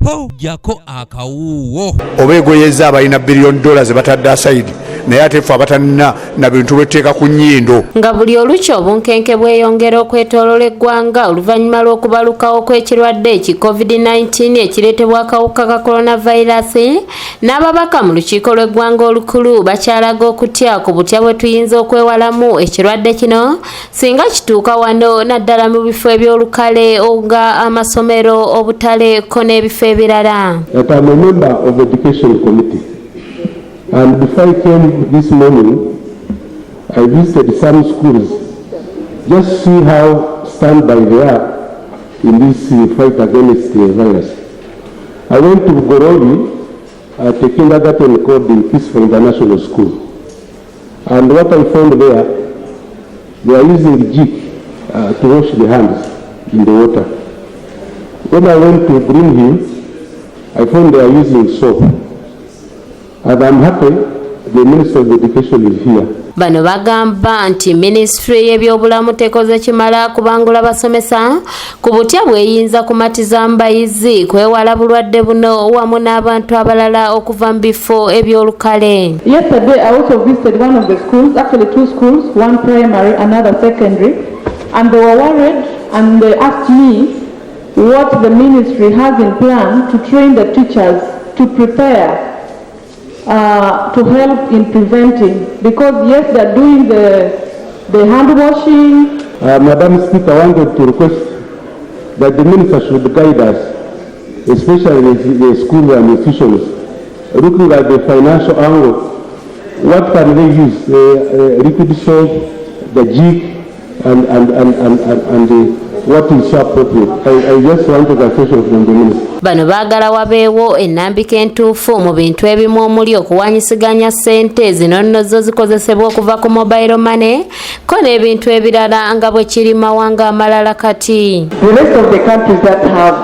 po jako akawuwo obeegoyeza abalina $1 billion batadde aside naye ate ffe abatalina na bintu beteeka ku nnyindo. Nga buli oluki obunkenke bweyongera okwetoolola eggwanga oluvannyuma lw'okubalukawo kw'ekirwadde ki COVID-19 ekireetebwa akawuka ka coronavirus, n'ababaka mu lukiiko lw'eggwanga olukulu bakyalaga okutya ku butya bwe tuyinza okwewalamu ekirwadde kino singa kituuka wano naddala mu bifo eby'olukale nga amasomero, obutale ko n'ebifo ebirala. I'm a member of the education committee. And before I came this morning, I visited some schools just to see how standby they are in this fight against the virus. I went to Gorobi at a kindergarten called the Peaceful International School. And what I found there, they are using jik to wash the hands in the water. When I went to Green Hill, I found they are using soap. And I'm happy the Minister of Education is here. Bano bagamba nti Ministry y'ebyobulamu tekoze kimala kubangula basomesa ku butya bweyinza kumatiza mbayizi kwewala bulwadde buno wamu n'abantu abalala okuva mu bifo ebyolukale. Yesterday I also visited one of the schools, actually two schools, one primary, another secondary, and they were worried and they asked me what the ministry has in plan to train the teachers to prepare to help in preventing, because yes, they are doing the hand washing. Madam Speaker, I wanted to request that the minister should guide us, especially the schools and institutions, looking at the financial angle. What can they use? Liquid soap, the jig, and what is so appropriate. I just wanted a question from the minister. Bano baagala wabeewo ennambika entuufu mu bintu ebimu omuli okuwanyisiganya ssente zino nno zo zikozesebwa okuva ku mobile money ko n'ebintu ebirala nga bwe kiri mawanga amalala kati. The rest of the countries that have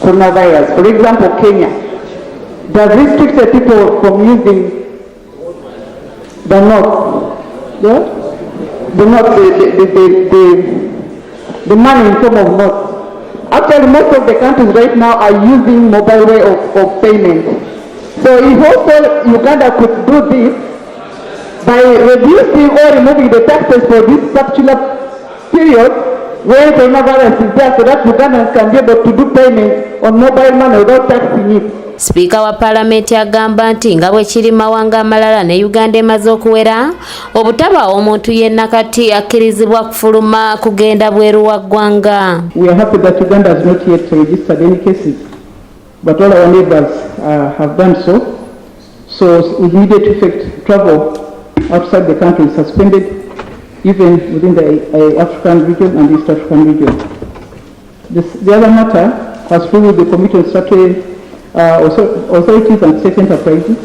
coronavirus, for example Kenya, they have restricted people from using the note, the money in form of notes. Actually, most of the countries right now are using mobile way of payment. So if also Uganda could do this by reducing or removing the taxes for this particular period where coronavirus is there, so that Ugandans can be able to do payment on mobile money without taxing it. Speaker wa Parliament agamba nti nga bwe kiri mawanga amalala ne Uganda emaze okuwera obutaba omuntu yenna kati akkirizibwa kufuluma kugenda bweru wa ggwanga. We are happy that Uganda has not yet registered any cases, but all our neighbors have done so. So with immediate effect, travel outside the country is suspended, even within the African region and East African region. The other matter has to do with the Committee on Statutory authorities and state enterprises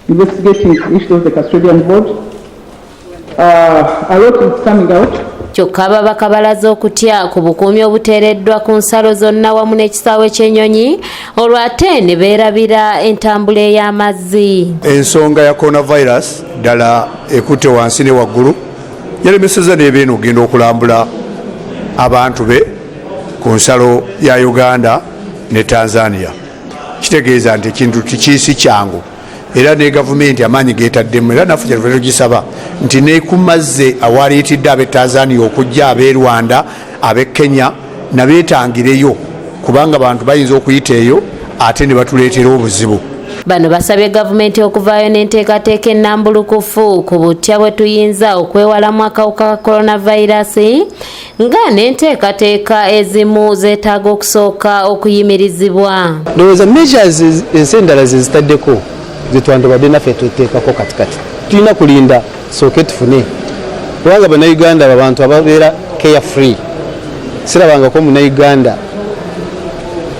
investigating issues of the custodian board. A lot is coming out. Kyokka ababaka balaze okutya ku bukuumi obuteereddwa ku nsalo zonna wamu n'ekisaawe ky'ennyonyi olwo ate ne beerabira entambula ey'amazzi. Ensonga ya coronavirus ddala ekutte wansi ne waggulu yalemesezza n'ebeeno okugenda okulambula abantu be ku nsalo ya Uganda ne Tanzania. Kitegeeza nti ekintu tikisi kyangu era ne gavumenti amaanyi geetaddemu era naffe kyatuva tugisaba nti neekumazze awaleetedde ab'e Tanzania okujja ab'e Rwanda ab'e Kenya nabeetangireyo kubanga abantu bayinza okuyita eyo ate ne batuleetera obuzibu. Bano basabye gavumenti okuvaayo n'enteekateeka ennambulukufu ku butya bwe tuyinza okwewalamu akawuka ka coronavirus nga n'enteekateeka ezimu zeetaaga okusooka okuyimirizibwa. Ndowooza measures endala ze zitaddeko zetwandibadde naffe tuteekako katikati. Tulina kulinda sooke tufune. Kubanga bannayuganda abantu ababeera carefree. Sirabangako munnayuganda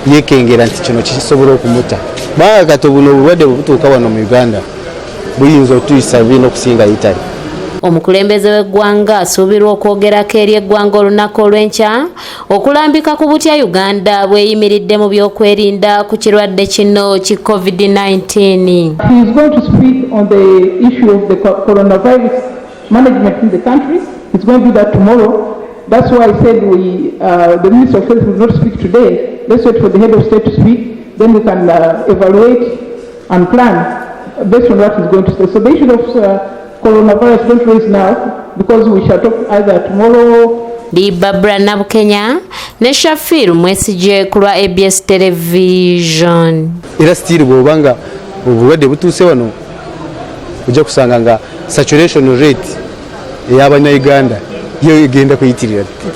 yeekengera nti kino kisobola okumuta. Banga kati buno obulwadde butuuka wano mu Uganda buyinza otuyisa bino okusinga Italy. Omukulembeze w'eggwanga asuubirwa okwogerako eri eggwanga olunaku olw'enkya okulambika ku butya Uganda bweyimiridde mu byokwerinda ku kirwadde kino ki COVID-19. He is going to speak on the issue of the coronavirus management in the country. He's going to do that tomorrow. That's why I said the Minister of Health will not speak today. Let's wait for the head of state to speak. then we can evaluate and plan based on what is going to stay. So the issue of coronavirus don't raise now, because we shall talk either tomorrow. Di Babra Nabukenya ne Shafir Mwesije kulwa ABS Television. Era still bwobanga obulwadde butuuse wano ojja kusanga nga saturation rate ey'abannayuganda yo egenda kuyitirira